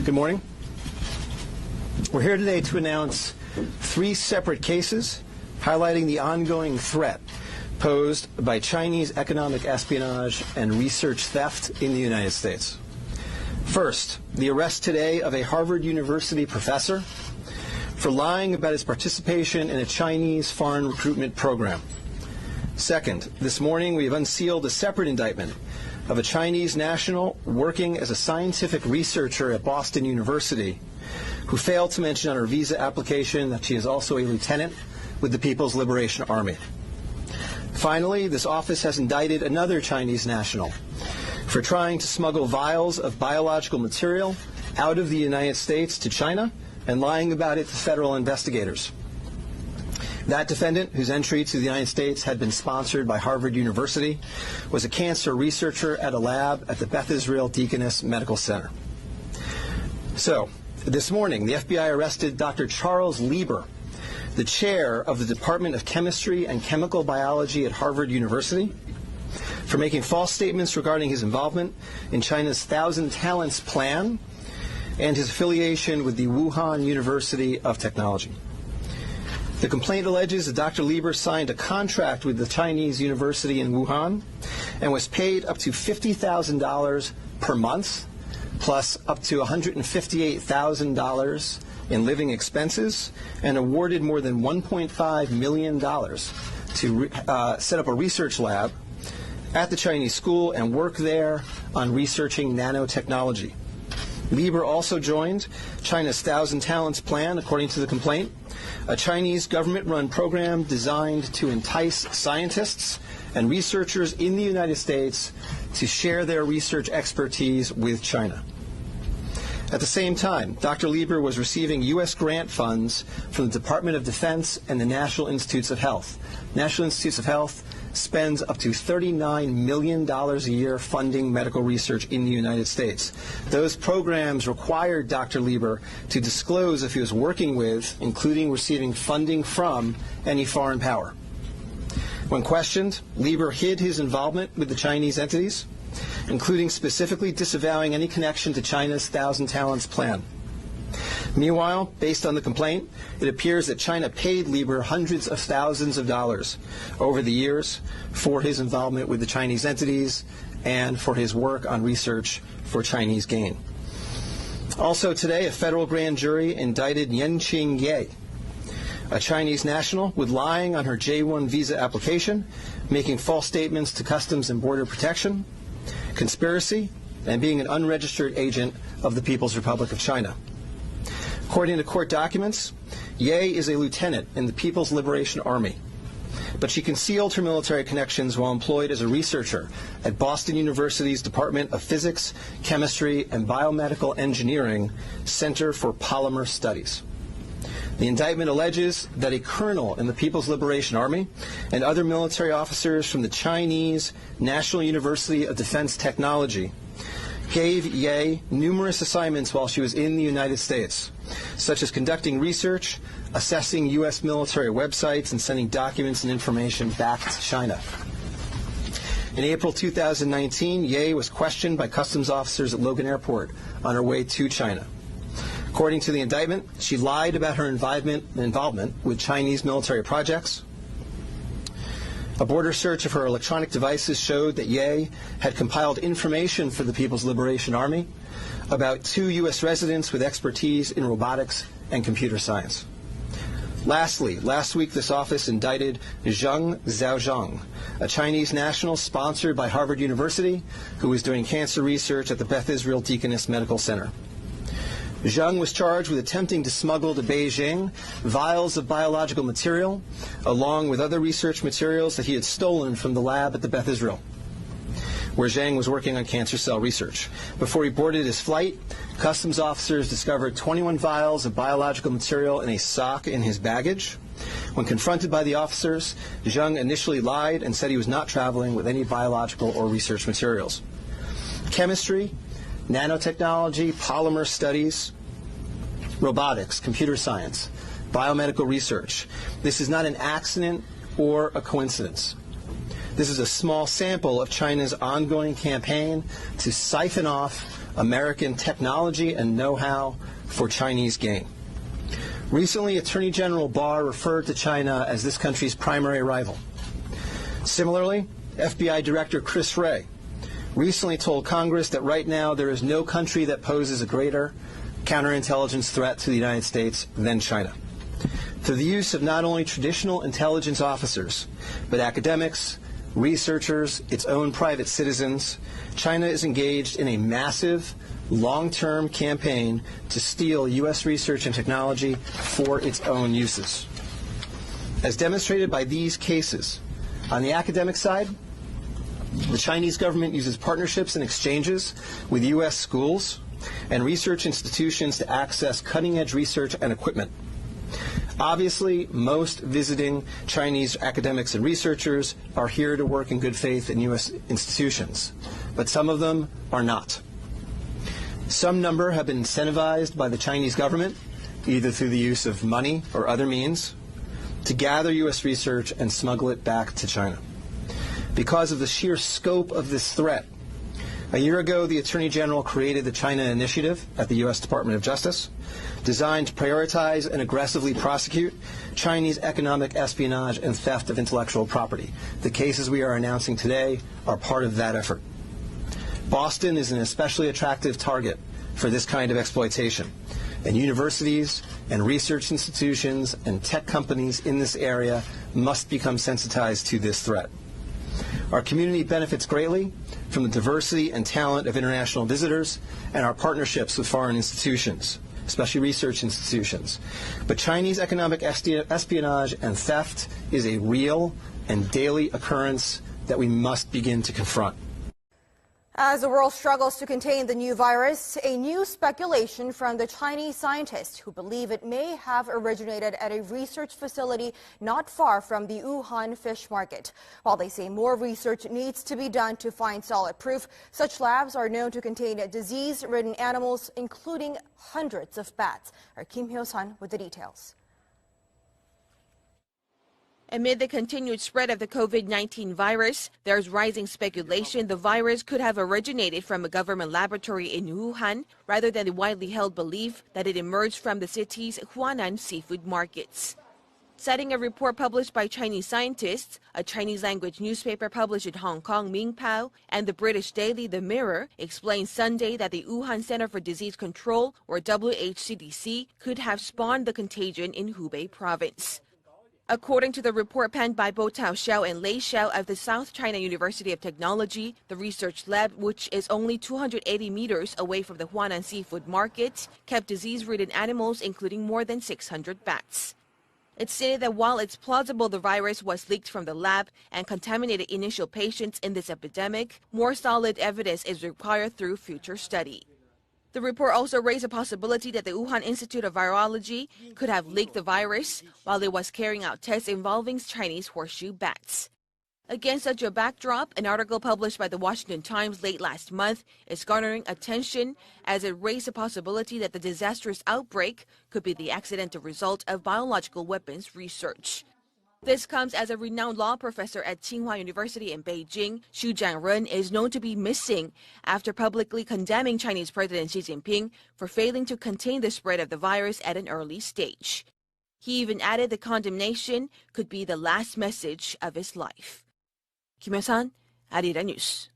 Good morning. We're here today to announce 3 separate cases highlighting the ongoing threat posed by Chinese economic espionage and research theft in the United States. First, the arrest today of a Harvard University professor for lying about his participation in a Chinese foreign recruitment program. Second, this morning we have unsealed a separate indictment of a Chinese national working as a scientific researcher at Boston University who failed to mention on her visa application that she is also a lieutenant with the People's Liberation Army. Finally, this office has indicted another Chinese national for trying to smuggle vials of biological material out of the United States to China and lying about it to federal investigators. That defendant, whose entry to the United States had been sponsored by Harvard University, was a cancer researcher at a lab at the Beth Israel Deaconess Medical Center. So, this morning, the FBI arrested Dr. Charles Lieber, the chair of the Department of Chemistry and Chemical Biology at Harvard University, for making false statements regarding his involvement in China's Thousand Talents Plan and his affiliation with the Wuhan University of Technology. The complaint alleges that Dr. Lieber signed a contract with the Chinese university in Wuhan and was paid up to $50,000 per month, plus up to $158,000 in living expenses, and awarded more than $1.5 million to set up a research lab at the Chinese school and work there on researching nanotechnology. Lieber also joined China's Thousand Talents Plan, according to the complaint, a Chinese government-run program designed to entice scientists and researchers in the United States to share their research expertise with China. At the same time, Dr. Lieber was receiving U.S. grant funds from the Department of Defense and the National Institutes of Health. National Institutes of Health spends up to $39 million a year funding medical research in the United States. Those programs required Dr. Lieber to disclose if he was working with, including receiving funding from, any foreign power. When questioned, Lieber hid his involvement with the Chinese entities, including specifically disavowing any connection to China's Thousand Talents Plan. Meanwhile, based on the complaint, it appears that China paid Lieber hundreds of thousands of dollars over the years for his involvement with the Chinese entities and for his work on research for Chinese gain. Also today, a federal grand jury indicted Yanqing Ye, a Chinese national, with lying on her J-1 visa application, making false statements to Customs and Border Protection, conspiracy, and being an unregistered agent of the People's Republic of China. According to court documents, Ye is a lieutenant in the People's Liberation Army, but she concealed her military connections while employed as a researcher at Boston University's Department of Physics, Chemistry, and Biomedical Engineering Center for Polymer Studies. The indictment alleges that a colonel in the People's Liberation Army and other military officers from the Chinese National University of Defense Technology gave Ye numerous assignments while she was in the United States, such as conducting research, assessing U.S. military websites, and sending documents and information back to China. In April 2019, Ye was questioned by customs officers at Logan Airport on her way to China. According to the indictment, she lied about her involvement with Chinese military projects. A border search of her electronic devices showed that Ye had compiled information for the People's Liberation Army about 2 U.S. residents with expertise in robotics and computer science. Lastly, last week this office indicted Zheng Zhaozhang, a Chinese national sponsored by Harvard University who was doing cancer research at the Beth Israel Deaconess Medical Center. Zheng was charged with attempting to smuggle to Beijing vials of biological material, along with other research materials that he had stolen from the lab at the Beth Israel, where Zheng was working on cancer cell research. Before he boarded his flight, customs officers discovered 21 vials of biological material in a sock in his baggage. When confronted by the officers, Zheng initially lied and said he was not traveling with any biological or research materials. Chemistry, nanotechnology, polymer studies, robotics, computer science, biomedical research. This is not an accident or a coincidence. This is a small sample of China's ongoing campaign to siphon off American technology and know-how for Chinese gain. Recently, Attorney General Barr referred to China as this country's primary rival. Similarly, FBI Director Chris Wray recently told Congress that right now there is no country that poses a greater counterintelligence threat to the United States than China. Through the use of not only traditional intelligence officers, but academics, researchers, its own private citizens, China is engaged in a massive, long-term campaign to steal U.S. research and technology for its own uses. As demonstrated by these cases, on the academic side, the Chinese government uses partnerships and exchanges with U.S. schools and research institutions to access cutting-edge research and equipment. Obviously, most visiting Chinese academics and researchers are here to work in good faith in U.S. institutions, but some of them are not. Some number have been incentivized by the Chinese government, either through the use of money or other means, to gather U.S. research and smuggle it back to China. Because of the sheer scope of this threat, a year ago, the Attorney General created the China Initiative at the U.S. Department of Justice, designed to prioritize and aggressively prosecute Chinese economic espionage and theft of intellectual property. The cases we are announcing today are part of that effort. Boston is an especially attractive target for this kind of exploitation, and universities and research institutions and tech companies in this area must become sensitized to this threat. Our community benefits greatly from the diversity and talent of international visitors and our partnerships with foreign institutions, especially research institutions. But Chinese economic espionage and theft is a real and daily occurrence that we must begin to confront. As the world struggles to contain the new virus, a new speculation from the Chinese scientists who believe it may have originated at a research facility not far from the Wuhan fish market. While they say more research needs to be done to find solid proof, such labs are known to contain disease-ridden animals, including hundreds of bats. Our Kim Hyo-sun with the details. Amid the continued spread of the COVID-19 virus, there's rising speculation the virus could have originated from a government laboratory in Wuhan, rather than the widely held belief that it emerged from the city's Huanan seafood markets. Citing a report published by Chinese scientists, a Chinese-language newspaper published in Hong Kong, Mingpao, and the British daily The Mirror explained Sunday that the Wuhan Center for Disease Control, or WHCDC, could have spawned the contagion in Hubei province. According to the report penned by Bo Tao Xiao and Lei Xiao of the South China University of Technology, the research lab, which is only 280 meters away from the Huanan seafood market, kept disease-ridden animals, including more than 600 bats. It stated that while it's plausible the virus was leaked from the lab and contaminated initial patients in this epidemic, more solid evidence is required through future study. The report also raised a possibility that the Wuhan Institute of Virology could have leaked the virus while it was carrying out tests involving Chinese horseshoe bats. Against such a backdrop, an article published by the Washington Times late last month is garnering attention as it raised the possibility that the disastrous outbreak could be the accidental result of biological weapons research. This comes as a renowned law professor at Tsinghua University in Beijing, Xu Jianren, is known to be missing after publicly condemning Chinese President Xi Jinping for failing to contain the spread of the virus at an early stage. He even added the condemnation could be the last message of his life. Kim Hyo-sun, Arirang News.